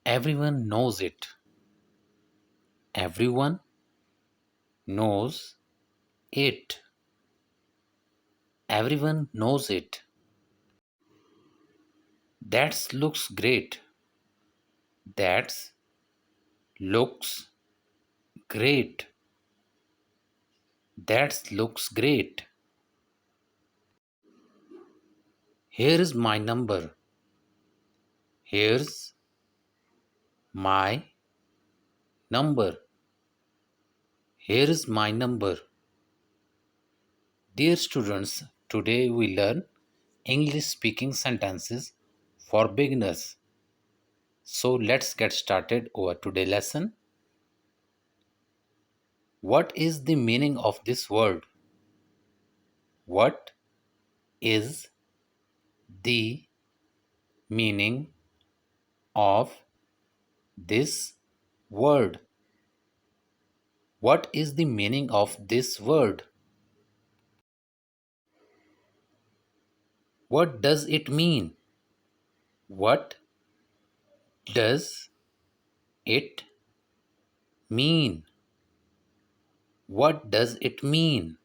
Everyone knows it. Everyone knows it. Everyone knows it. That looks great. That looks great. That looks great. Here is my number. Here's my number. Here is my number. Dear students, today we learn English speaking sentences for beginners. So let's get started our today lesson. What is the meaning of this word? What is the meaning of this word? What is the meaning of this word? What does it mean? What does it mean? What does it mean?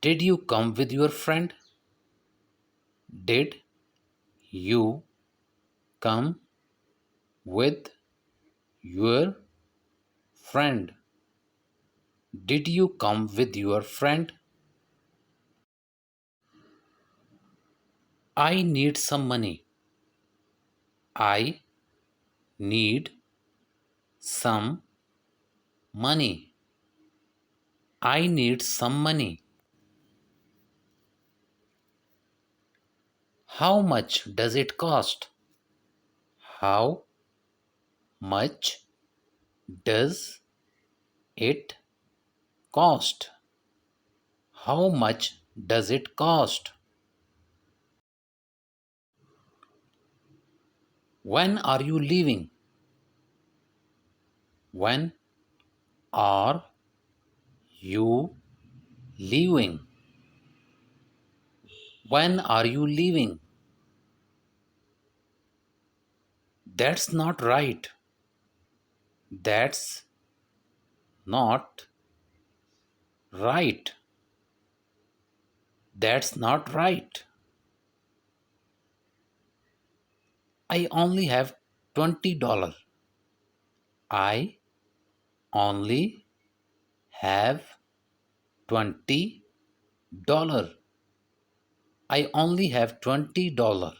Did you come with your friend? Did you come with your friend? Did you come with your friend? I need some money. I need some money. I need some money. How much does it cost? How much does it cost? How much does it cost? When are you leaving? When are you leaving? When are you leaving? That's not right. That's not right. That's not right. I only have $20. I only have $20. I only have $20.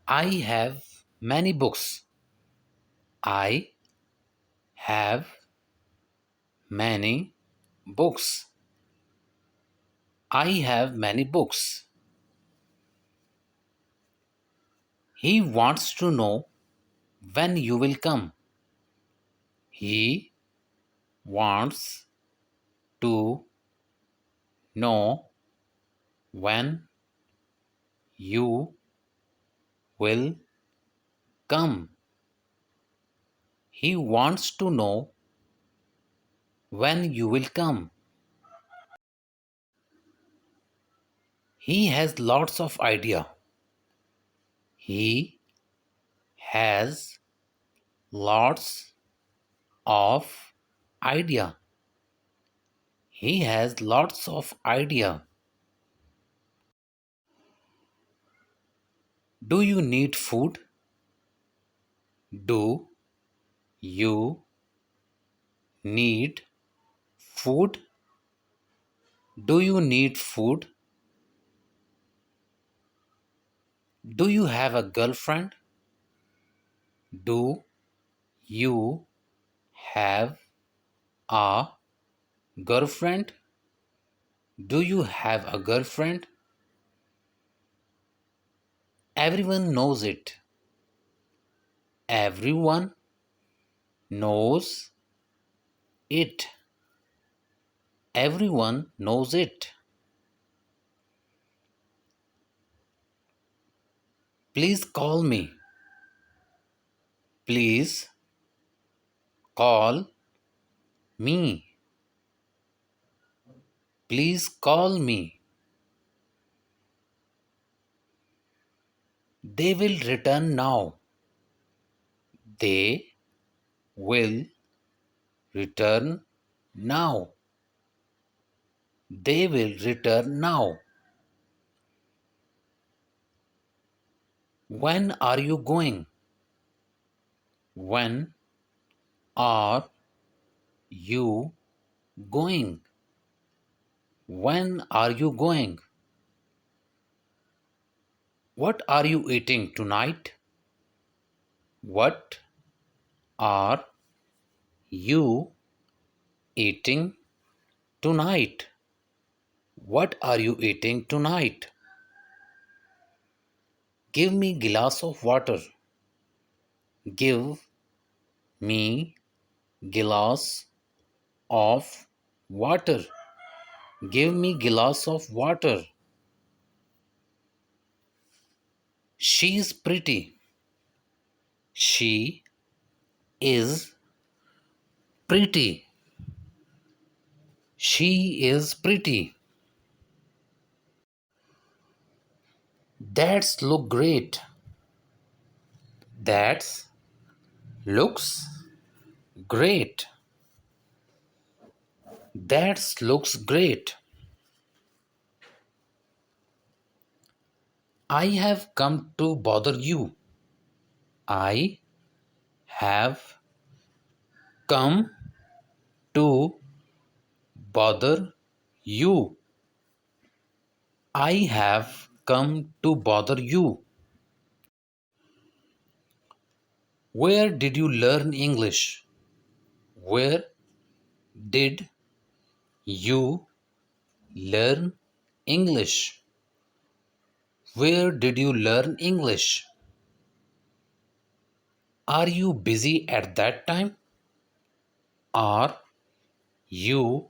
I have many books. I have many books. I have many books. He wants to know when you will come. He wants to know when you will come. He wants to know when you will come. He has lots of idea. He has lots of idea. He has lots of idea. Do you need food? Do you need food? Do you need food? Do you have a girlfriend? Do you have a girlfriend? Do you have a girlfriend? Everyone knows it. Everyone knows it. Everyone knows it. Please call me. Please call me. Please call me. They will return now. They will return now. They will return now. When are you going? When are you going? When are you going? What are you eating tonight? What are you eating tonight? What are you eating tonight? Give me glass of water. Give me glass of water. Give me glass of water. She is pretty. She is pretty. She is pretty. That's look great. That's looks great. That looks great. I have come to bother you. I have come to bother you. I have come to bother you. Where did you learn English? Where did you learn English? Where did you learn English? Are you busy at that time? Are you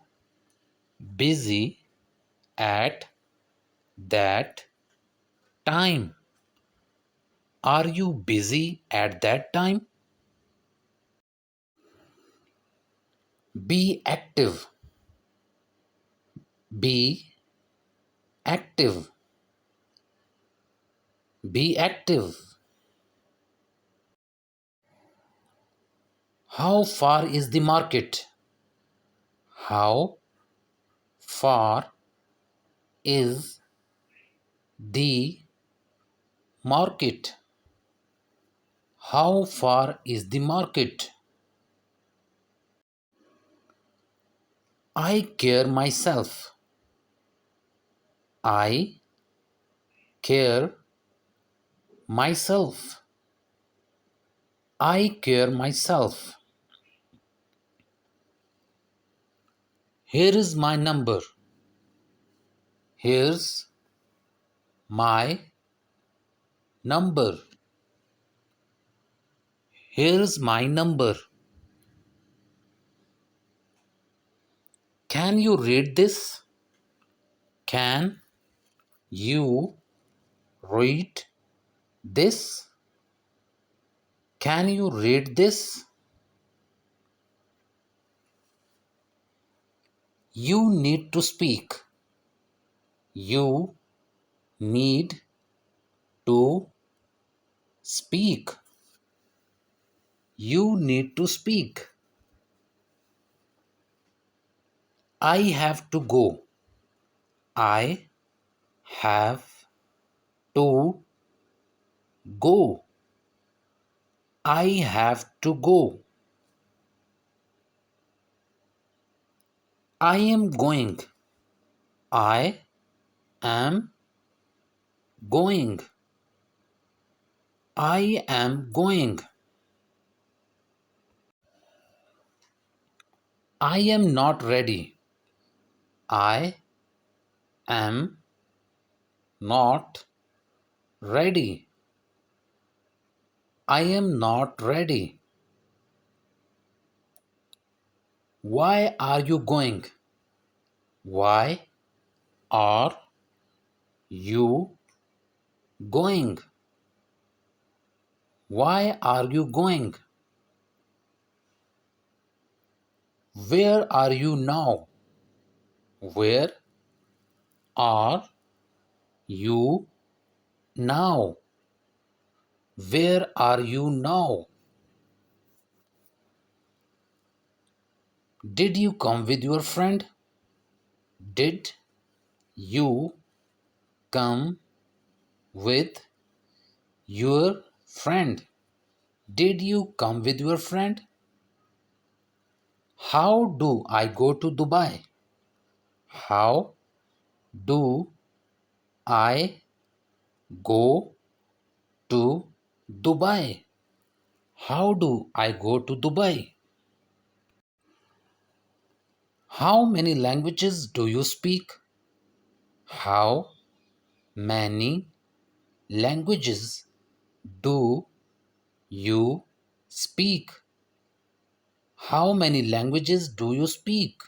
busy at that time? Are you busy at that time? Be active. Be active. Be active. How far is the market? How far is the market? How far is the market? I care myself. I care myself. I care myself. Here is my number. Here's my number. Here's my number. Can you read this? Can you read this? Can you read this? You need to speak. You need to speak. You need to speak. I have to go. I have to go. I have to go. I am going. I am going. I am going. I am not ready. I am not ready. I am not ready. Why are you going? Why are you going? Why are you going? Where are you now? Where are you now? Where are you now? Did you come with your friend? Did you come with your friend? Did you come with your friend? How do I go to Dubai? How do I go to Dubai? How do I go to Dubai? How many languages do you speak? How many languages do you speak? How many languages do you speak?